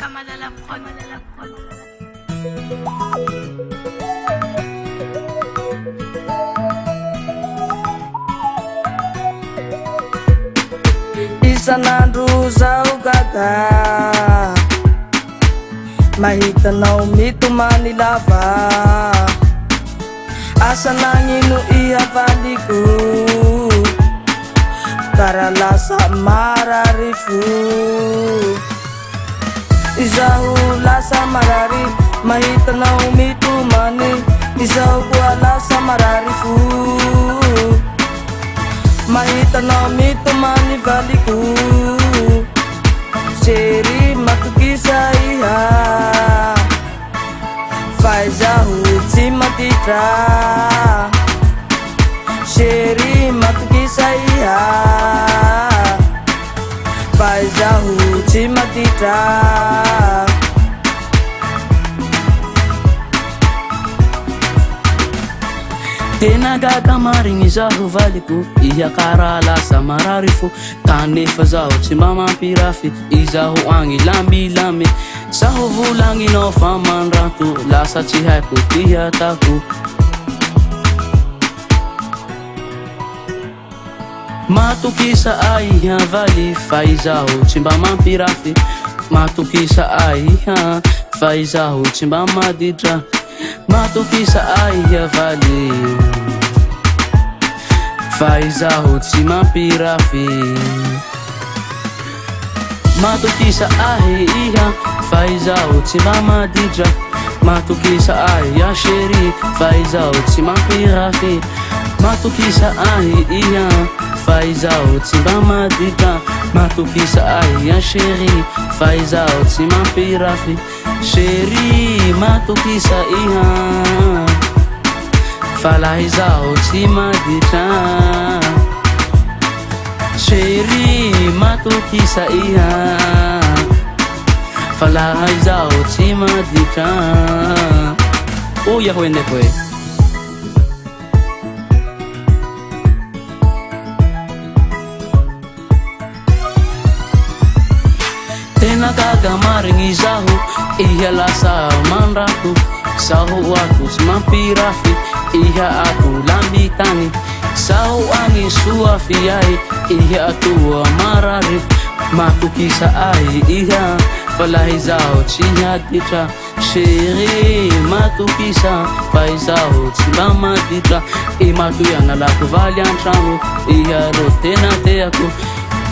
ka malalapkon. Isanandro zaho gaga mahitanao mitomany lava, asa nagnino ihavaliko kara lasa marary fo. Izaho lasa marary mahitanao mitomany, izaho koa lasa marary fo. Mahitanao mitomany valiko, sery matokisa iha, fa izaho tsy matitra. Sery matokisa iha, fa izaho tsy matitra. Tena gaga marigny zaho valiko, iha kara lasa marary fo. Kanefa zaho tsy mba mampirafy, izaho agny lamilamy. Zaho volagninao fa mandrato, lasa tsy haiko ty atako. Matokisa aiha valy, fa izaho tsy mba mampirafy. Matokisa aiha, fa izaho tsy mba maditra. Matokisa aiha valy, fa izaho tsy mampirafy. Matokisa aiha, fa izaho tsy mba maditra. Matokisa aiha chéri, fa izaho tsy mampirafy. Matokisa aiha, fa izaho tsy mba maditra. Matokisa aiha chéri, fa izaho tsy mampirafy. Chéri matokisa iha, fa la izaho tsy maditra. Chéri matokisa iha, fa la izaho tsy maditra. Oya hoene koe. Tena gaga marigny zaho, iha lasa mandrato. Zaho ako tsy mampirafy, iha ako lambitany. Zaho agny soafy ahy, iha atoa marary. Matokisa ahy iha, fa la izaho tsy haditra. Chéri matokisa, fa izaho tsy mba maditra. Matoy analako valy antragno, iha ro tena teako.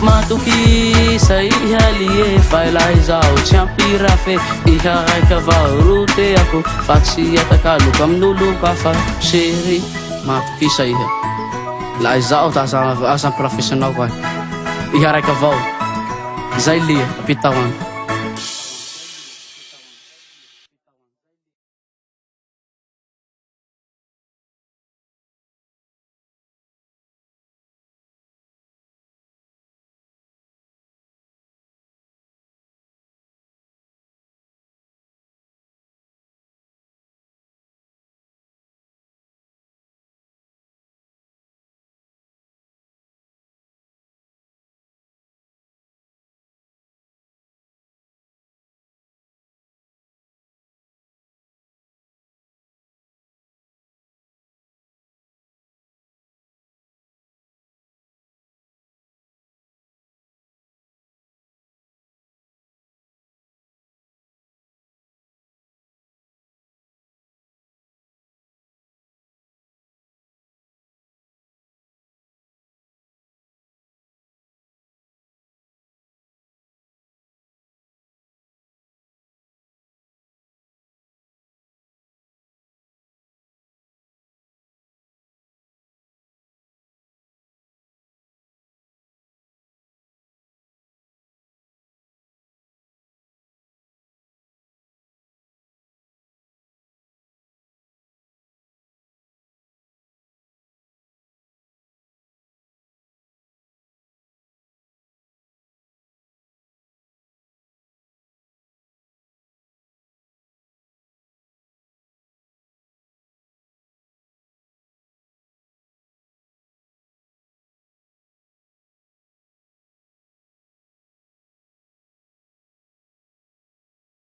Matokisa iha lie, fa la izaho tsy ampirafy. Iha raika avao ro teako, fa tsy atakaloko amin'olo kafa. Chéri matokisa iha, la izaho ta asa ampirafesanao koa. Iha raika avao, zay lia apitao agny.